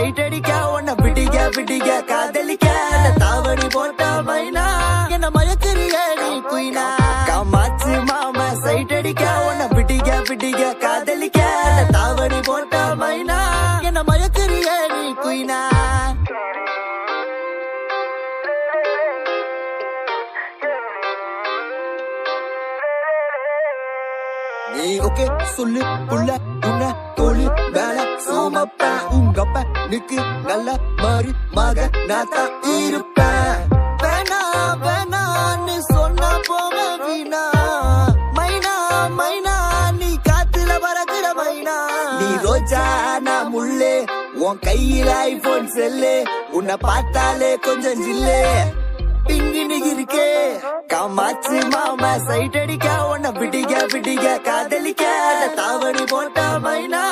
side அடிக்க உன்னை பிடிக்க காதலிக்க தாவணி போட்ட மைனா என்ன மயக்கிறிய நீ குயினா காமாச்சு மாமா சைட் அடிக்க உன்னை பிடிக்க காதலிக்க தாவணி போட்ட மைனா என்ன மயக்கிறிய நீ குயினா நீ ஓகே சொல்லு புள்ள உன்ன தோழி மேல சோமப்பேன் உங்கப்ப நிக்கு நல்ல மாதிரி மக நான் தான் இருப்பேன் வேணா வேணான்னு சொன்ன போக வீணா மைனா மைனா நீ காத்துல பறக்குற மைனா நீ ரோஜா நான் முள்ளே உன் கையில ஐபோன் செல்லு உன்னை பார்த்தாலே கொஞ்சம் ஜில்லே பிங்கினு இருக்கே காமாச்சு மாமா சைட் அடிக்க உன்னை பிடிக்க காதலிக்க தாவணி போட்ட மைனா